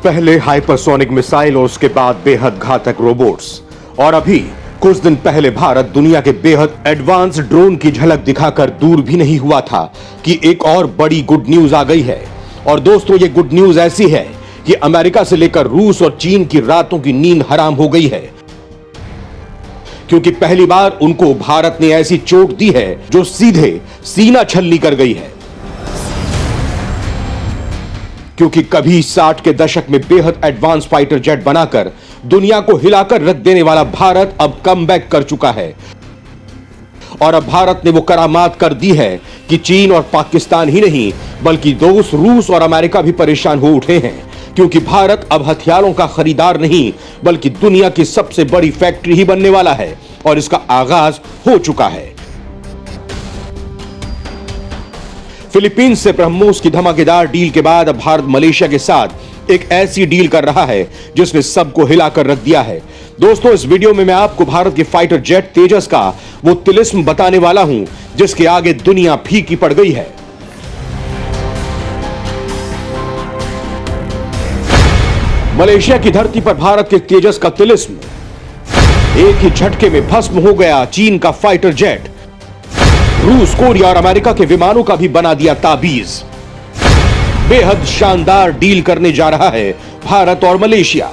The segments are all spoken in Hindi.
पहले हाइपरसोनिक मिसाइल और उसके बाद बेहद घातक रोबोट्स, और अभी कुछ दिन पहले भारत दुनिया के बेहद एडवांस ड्रोन की झलक दिखाकर दूर भी नहीं हुआ था कि एक और बड़ी गुड न्यूज आ गई है। और दोस्तों, ये गुड न्यूज ऐसी है कि अमेरिका से लेकर रूस और चीन की रातों की नींद हराम हो गई है, क्योंकि पहली बार उनको भारत ने ऐसी चोट दी है जो सीधे सीना छलनी कर गई है। क्योंकि कभी 60 के दशक में बेहद एडवांस फाइटर जेट बनाकर दुनिया को हिलाकर रख देने वाला भारत अब कमबैक कर चुका है। और अब भारत ने वो करामात कर दी है कि चीन और पाकिस्तान ही नहीं बल्कि दोस्त रूस और अमेरिका भी परेशान हो उठे हैं, क्योंकि भारत अब हथियारों का खरीदार नहीं बल्कि दुनिया की सबसे बड़ी फैक्ट्री ही बनने वाला है, और इसका आगाज हो चुका है। फिलीपींस से ब्रह्मोस की धमाकेदार डील के बाद अब भारत मलेशिया के साथ एक ऐसी डील कर रहा है जिसने सबको हिलाकर रख दिया है। दोस्तों, इस वीडियो में मैं आपको भारत के फाइटर जेट तेजस का वो तिलिस्म बताने वाला हूं जिसके आगे दुनिया फीकी पड़ गई है। मलेशिया की धरती पर भारत के तेजस का तिलिस्म, एक ही झटके में भस्म हो गया चीन का फाइटर जेट, रूस, कोरिया और अमेरिका के विमानों का भी बना दिया ताबीज। बेहद शानदार डील करने जा रहा है भारत और मलेशिया।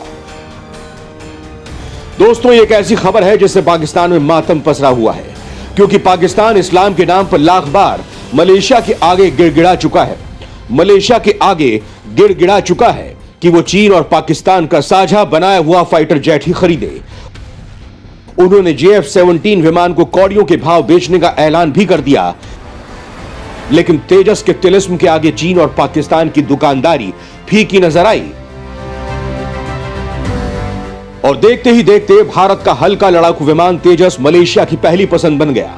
दोस्तों, एक ऐसी खबर है जिससे पाकिस्तान में मातम पसरा हुआ है, क्योंकि पाकिस्तान इस्लाम के नाम पर लाख बार मलेशिया के आगे गिड़गिड़ा चुका है। मलेशिया के आगे गिड़गिड़ा चुका है कि वो चीन और पाकिस्तान का साझा बनाया हुआ फाइटर जेट ही खरीदे। उन्होंने JF-17 विमान को कौड़ियों के भाव बेचने का ऐलान भी कर दिया, लेकिन तेजस के तिलिस्म के आगे चीन और पाकिस्तान की दुकानदारी फीकी नजर आई। और देखते ही देखते भारत का हल्का लड़ाकू विमान तेजस मलेशिया की पहली पसंद बन गया।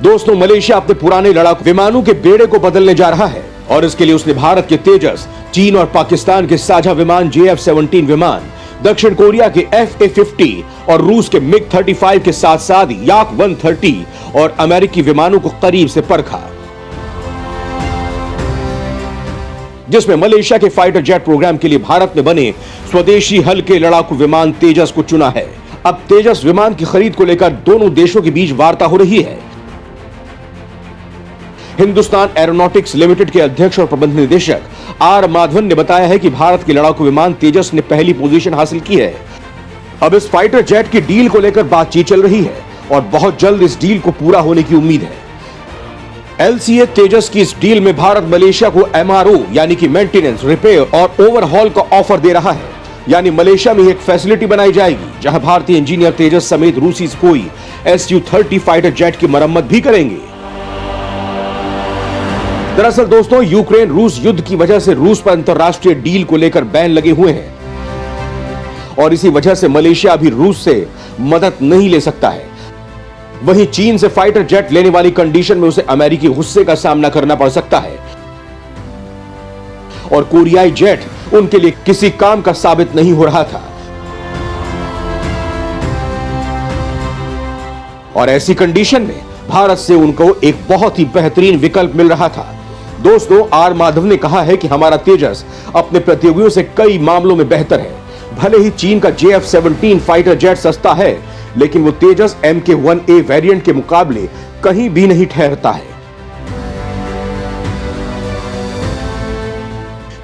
दोस्तों, मलेशिया अपने पुराने लड़ाकू विमानों के बेड़े को बदलने जा रहा है, और इसके लिए उसने भारत के तेजस, चीन और पाकिस्तान के साझा विमान JF-17 विमान, दक्षिण कोरिया के FA-50 और रूस के MiG-35 के साथ साथ Yak-130 और अमेरिकी विमानों को करीब से परखा, जिसमें मलेशिया के फाइटर जेट प्रोग्राम के लिए भारत में बने स्वदेशी हल्के लड़ाकू विमान तेजस को चुना है। अब तेजस विमान की खरीद को लेकर दोनों देशों के बीच वार्ता हो रही है। हिंदुस्तान एरोनॉटिक्स लिमिटेड के अध्यक्ष और प्रबंध निदेशक R माधवन ने बताया है कि भारत के लड़ाकू विमान तेजस ने पहली पोजीशन हासिल की है। अब इस फाइटर जेट की डील को लेकर बातचीत चल रही है और बहुत जल्द इस डील को पूरा होने की उम्मीद है। LCA तेजस की इस डील में भारत मलेशिया को MRO यानी कि मेंटेनेंस, रिपेयर और ओवरहॉल का ऑफर दे रहा है। यानी मलेशिया में एक फैसिलिटी बनाई जाएगी जहां भारतीय इंजीनियर तेजस समेत रूसी कोई Su-30 फाइटर जेट की मरम्मत भी करेंगे। दरअसल दोस्तों, यूक्रेन रूस युद्ध की वजह से रूस पर अंतरराष्ट्रीय डील को लेकर बैन लगे हुए हैं, और इसी वजह से मलेशिया अभी रूस से मदद नहीं ले सकता है। वहीं चीन से फाइटर जेट लेने वाली कंडीशन में उसे अमेरिकी गुस्से का सामना करना पड़ सकता है, और कोरियाई जेट उनके लिए किसी काम का साबित नहीं हो रहा था। और ऐसी कंडीशन में भारत से उनको एक बहुत ही बेहतरीन विकल्प मिल रहा था। दोस्तों, R माधव ने कहा है कि हमारा तेजस अपने प्रतियोगियों से कई मामलों में बेहतर है। भले ही चीन का JF-17 फाइटर जेट सस्ता है, लेकिन वो तेजस MK-1A वेरिएंट के मुकाबले कहीं भी नहीं ठहरता है।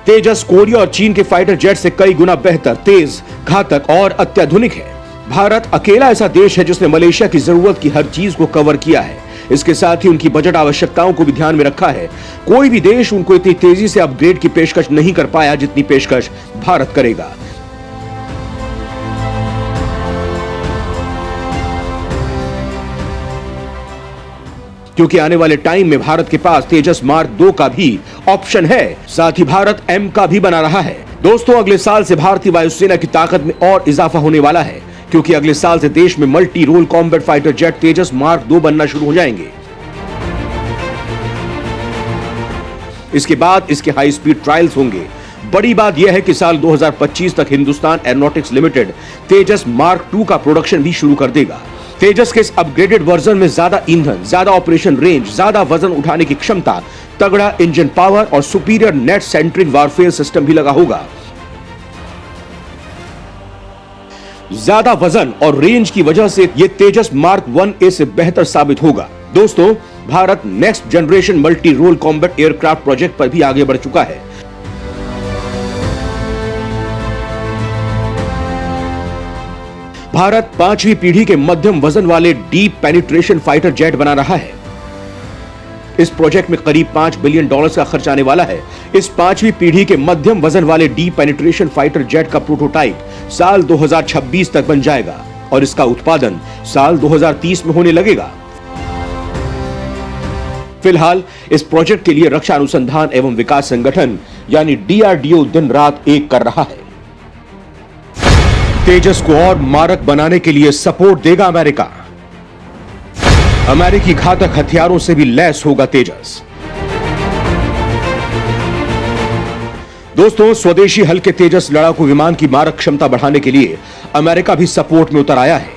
तेजस कोरिया और चीन के फाइटर जेट से कई गुना बेहतर, तेज, घातक और अत्याधुनिक है। भारत अकेला ऐसा देश है जिसने मलेशिया की जरूरत की हर चीज को कवर किया है। इसके साथ ही उनकी बजट आवश्यकताओं को भी ध्यान में रखा है। कोई भी देश उनको इतनी तेजी से अपग्रेड की पेशकश नहीं कर पाया जितनी पेशकश भारत करेगा। क्योंकि आने वाले टाइम में भारत के पास तेजस मार्क 2 का भी ऑप्शन है, साथ ही भारत M का भी बना रहा है। दोस्तों, अगले साल से भारतीय वायुसेना की ताकत में और इजाफा होने वाला है, क्योंकि अगले साल से देश में multi role combat fighter jet Tejas mark 2 बनना शुरू हो जाएंगे। इसके बाद इसके हाई स्पीड ट्रायल्स होंगे। बड़ी बात यह है कि साल 2025 तक हिंदुस्तान एरोनॉटिक्स लिमिटेड तेजस मार्क 2 का प्रोडक्शन भी शुरू कर देगा। तेजस के इस अपग्रेडेड वर्जन में ज्यादा ईंधन, ज्यादा ऑपरेशन रेंज, ज्यादा वजन उठाने की क्षमता, तगड़ा इंजन पावर और superior net centric warfare system भी लगा होगा। ज्यादा वजन और रेंज की वजह से यह तेजस मार्क 1A से बेहतर साबित होगा। दोस्तों, Bharat next generation multi role combat aircraft project पर भी आगे बढ़ चुका है। भारत 5वीं पीढ़ी के मध्यम वजन वाले डीप पेनिट्रेशन फाइटर जेट बना रहा है। इस प्रोजेक्ट में करीब $5 बिलियन का खर्च आने वाला है। इस 5वीं पीढ़ी के मध्यम वजन वाले डीप पेनिट्रेशन फाइटर जेट का प्रोटोटाइप साल 2026 तक बन जाएगा और इसका उत्पादन साल 2030 में होने लगेगा। फिलहाल इस प्रोजेक्ट के लिए रक्षा अनुसंधान एवं विकास संगठन यानी DRDO दिन रात एक कर रहा है। तेजस को और मारक बनाने के लिए सपोर्ट देगा अमेरिका। अमेरिकी घातक हथियारों से भी लैस होगा तेजस। दोस्तों, स्वदेशी हल्के तेजस लड़ाकू विमान की मारक क्षमता बढ़ाने के लिए अमेरिका भी सपोर्ट में उतर आया है।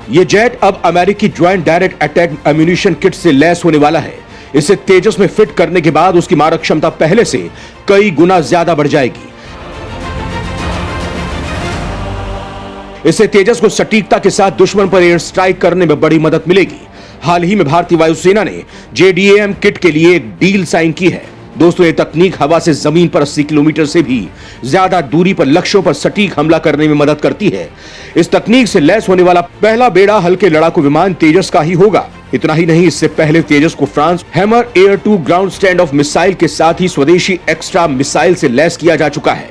यह जेट अब अमेरिकी joint direct attack ammunition kit से लैस होने वाला है। इसे तेजस में फिट करने के बाद उसकी मारक क्षमता पहले से कई गुना ज्यादा बढ़ जाएगी। इससे तेजस को सटीकता के साथ दुश्मन पर एयर स्ट्राइक करने में बड़ी मदद मिलेगी। हाल ही में भारतीय वायुसेना ने JDAM किट के लिए एक डील साइन की है। दोस्तों, ये तकनीक हवा से जमीन पर 80 किलोमीटर से भी ज्यादा दूरी पर लक्ष्यों पर सटीक हमला करने में मदद करती है। इस तकनीक से लैस होने वाला पहला बेड़ा हल्के लड़ाकू विमान तेजस का ही होगा। इतना ही नहीं, इससे पहले तेजस को France hammer air 2 ground stand of missile के साथ ही स्वदेशी एक्स्ट्रा मिसाइल से लैस किया जा चुका है,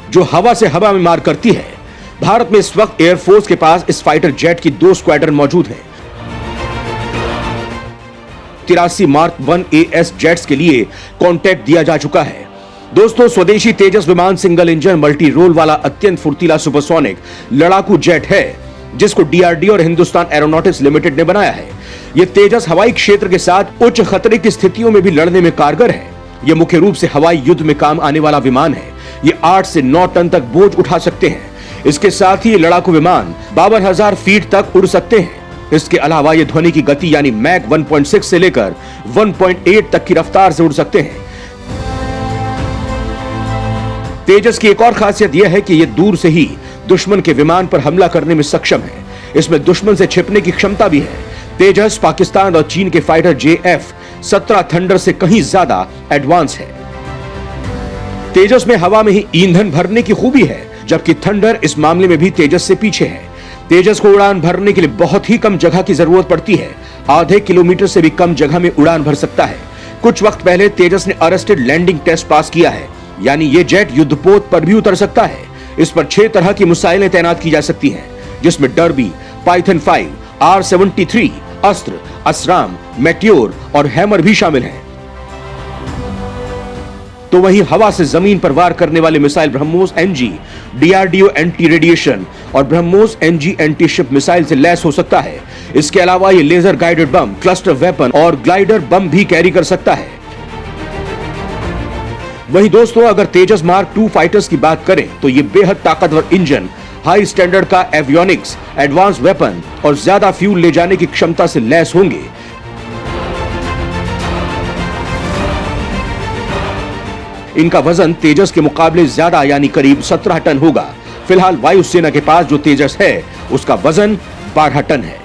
जो हवा से हवा में मार करती है। भारत में इस वक्त एयरफोर्स के पास इस फाइटर जेट की 2 स्क्वाड्रन मौजूद हैं। 83 मार्क 1AS जेट्स के लिए कॉन्ट्रैक्ट दिया जा चुका है। दोस्तों, स्वदेशी तेजस विमान सिंगल इंजन मल्टी रोल वाला अत्यंत फुर्तीला सुपरसोनिक लड़ाकू जेट है, जिसको DRDO और हिंदुस्तान एरोनॉटिक्स लिमिटेड ने बनाया है। यह तेजस हवाई क्षेत्र के साथ उच्च खतरे की स्थितियों में भी लड़ने में कारगर है। यह मुख्य रूप से हवाई युद्ध में काम आने वाला विमान है। ये 8 से 9 टन तक बोझ उठा सकते हैं। इसके साथ ही लड़ाकू विमान 52,000 फीट तक उड़ सकते हैं। इसके अलावा ये ध्वनि की गति यानी मैक 1.6 से लेकर 1.8 तक की रफ्तार से उड़ सकते हैं। तेजस की एक और खासियत यह है कि यह दूर से ही दुश्मन के विमान पर हमला करने में सक्षम है। इसमें दुश्मन से छिपने की क्षमता भी है। तेजस पाकिस्तान और चीन के फाइटर JF-17 थंडर से कहीं ज्यादा एडवांस है। तेजस में हवा में ही ईंधन भरने की खूबी है, जबकि थंडर इस मामले में भी तेजस से पीछे है। तेजस को उड़ान भरने के लिए बहुत ही कम जगह की जरूरत पड़ती है। आधे किलोमीटर से भी कम जगह में उड़ान भर सकता है। कुछ वक्त पहले तेजस ने अरेस्टेड लैंडिंग टेस्ट पास किया है, यानी ये जेट युद्धपोत पर भी उतर सकता है। इस पर 6 तरह की मिसाइलें तैनात की जा सकती हैं, जिसमें डर्बी, पाइथन 5, R-73, अस्त्र, असराम, मेट्योर और हैमर भी शामिल हैं। तो वहीं हवा से जमीन पर वार करने वाले missile BrahMos NG DRDO anti radiation और BrahMos NG anti ship missile से लैस हो सकता है। इसके अलावा ये laser guided bomb, cluster weapon और ग्लाइडर बम भी कैरी कर सकता है। वहीं दोस्तों, अगर तेजस मार्क 2 फाइटर्स की बात करें तो ये बेहद ताकतवर इंजन, हाई स्टैंडर्ड का एवियोनिक्स, एडवांस वेपन और ज्यादा फ्यूल ले जाने की क्षमता से लैस होंगे। इनका वजन तेजस के मुकाबले ज्यादा यानी करीब 17 टन होगा। फिलहाल वायुसेना के पास जो तेजस है उसका वजन 12 टन है।